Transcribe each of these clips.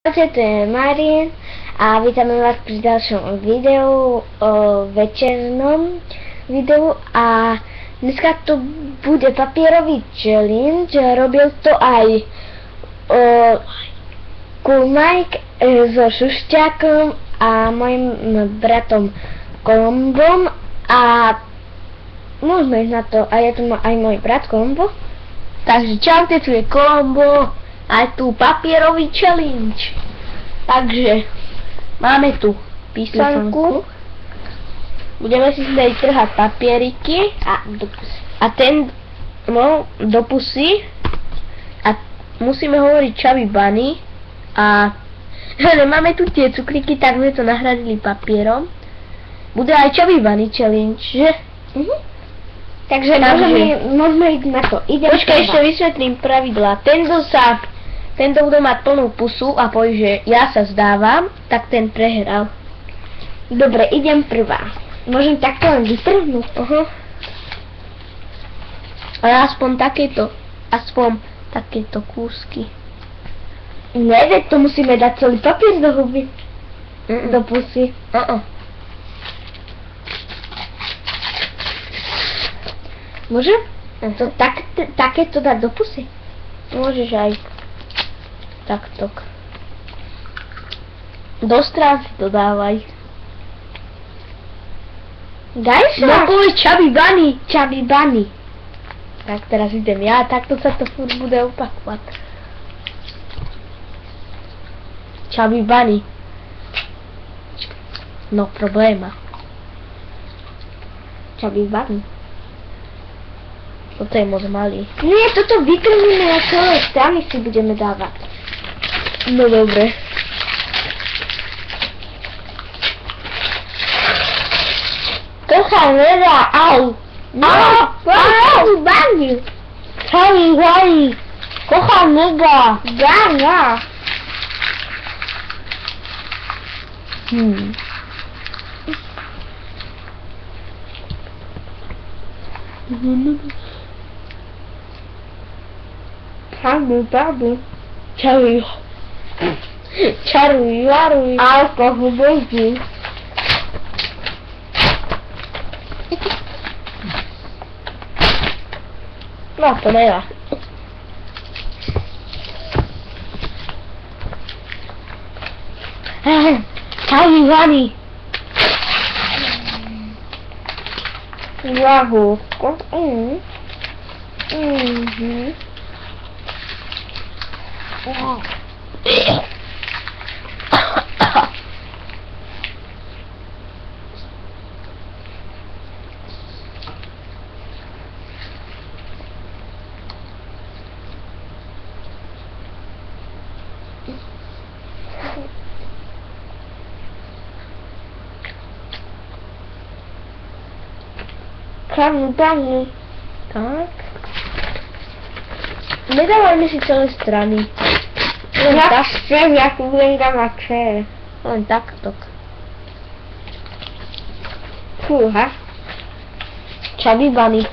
Ahojte, to je Marien a vítame vás pri ďalšom videu, večernom videu a dneska to bude papierový challenge. Robil to aj Cool Mike so Šušťákom a mojim bratom Kolombom a môžeme ísť na to, a je tu aj môj brat Kolombo. Takže čaute, tu je Kolombo. A tu papierový challenge. Takže máme tu písanku. Budeme si zdať trhať papieriky a ten do pusy a musíme hovoriť Chubby Bunny a nemáme tu tie cukríky, tak sme to nahradili papierom. Bude aj Chubby Bunny challenge, že? Takže môžeme ísť na to. Počkaj, ešte vysvetlím pravidlá. Tento bude mať plnú pusu a povie, že ja sa zdávam, tak ten prehral. Dobre, idem prvá. Môžem takto len vytrhnúť? Ale aspoň takéto kúsky. Ne, to musíme dať celý papier do huby. Do pusy. Môžem? Takéto dať do pusy? Môžeš aj takto. Do strán si to dávaj. Daj sa! No povedz Chubby Bunny! Chubby Bunny. Tak teraz idem ja, takto sa to furt bude opakovať. Chubby Bunny. No probléma. Chubby Bunny. Toto je moc malý. Nie, toto vykrmíme a celé strany si budeme dávať. No dobre. To sa nedá, au. Au, Bunny. Chubby Bunny. To sa nedá. Dá. Čaruj, alkohol beží. No to nedá. Chubby Bunny. Jahúko. Chubby Bunny. Tak. Nedávajme si celé strany. Ja chcem, ja tu budem dávať čer. Len takto. Fúha. Chubby Bunny.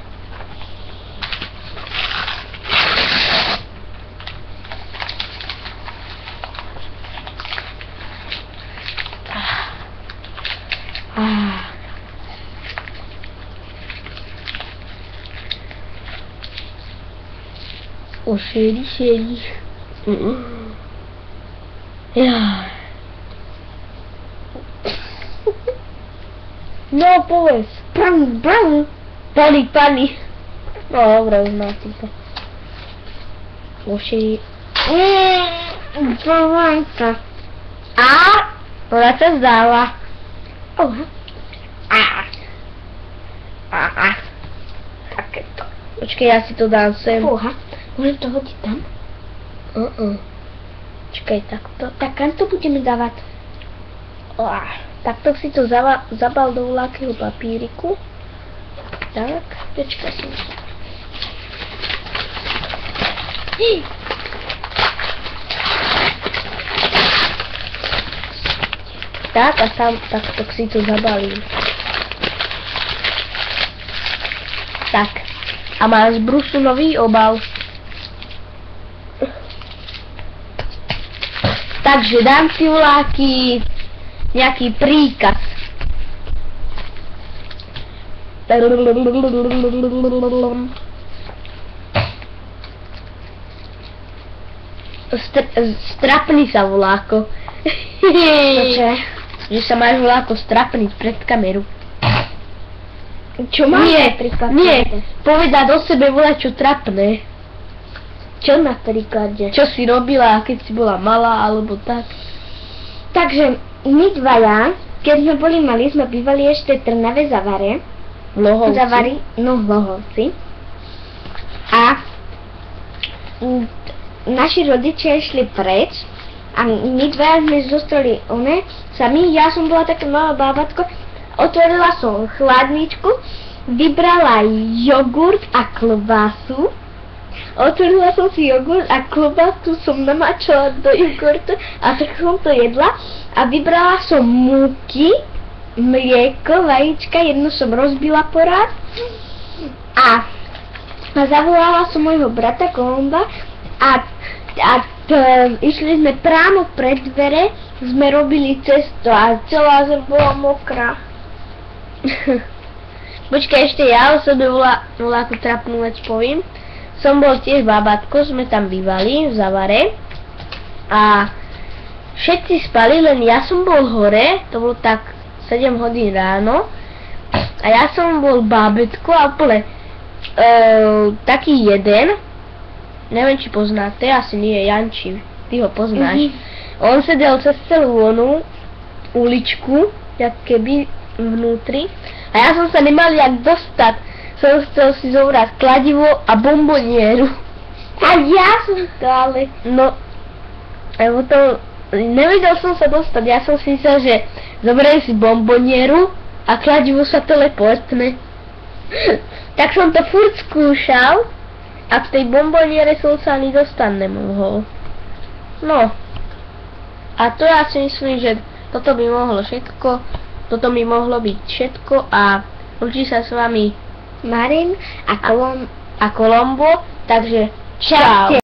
O, šedí. Ja. No, povedz. Bunny. No, dobre, už máte to. O, šedí. Povajka. A? Ona sa zdáva. Takéto. Počkej, ja si to dám sem. Fúha. Môžem to hodiť tam? Čakaj, takto. Tak kam to budeme dávať? Takto si to zabal do ľahkého papíriku. Tak, počkaj si. Tak a tam takto si to zabalím. Tak. A má z brusu nový obal. Takže dám si voláky nejaký príkaz. Strapni sa, voláko. Čože? Že sa máš, voláko, strapniť pred kameru. Čo máš napríklad? Nie, povedať o sebe voľačo trapné. Čo napríklad? Čo si robila, keď si bola malá, alebo tak. Takže my dvaja, keď sme boli mali, sme bývali ešte v Trnave Zavare. Lohovci. No v Lohovci. A naši rodičia išli preč a my dvaja sme zostali sami. Ja som bola také malá bábatko. Otvorila som chladničku, vybrala jogurt a klobásu. Otvorila som si jogurt a klobásu som namačala do jogurtu a tak som to jedla. A vybrala som múky, mlieko, vajíčka, jednu som rozbila porád. A zavolala som môjho brata Kolomba a išli sme právo pred dvere, sme robili cesto a celá zem bola mokrá. Počkaj, ešte ja o sebe voľakú trapnú vec poviem. Som bol tiež babatko, sme tam bývali v Zavare a všetci spali, len ja som bol hore, to bolo tak 7 hodín ráno a ja som bol bábätko a úplne taký jeden, neviem či poznáte, asi nie, Janči, ty ho poznáš. On sedel cez celú onú uličku, jak keby vnútri a ja som sa nemal jak dostať. Som chcel si zobrať kladivo a bombonieru. A ja som to ale... No, potom nevedel som sa dostať, ja som si myslel, že zoberiem si bombonieru a kladivo sa teleportne. Tak som to furt skúšal a v tej bomboniere som sa ani dostať nemohol. No, a to ja si myslím, že toto by mohlo všetko, toto by mohlo byť všetko a učí sa s vami Marin a Kolombo, takže čau.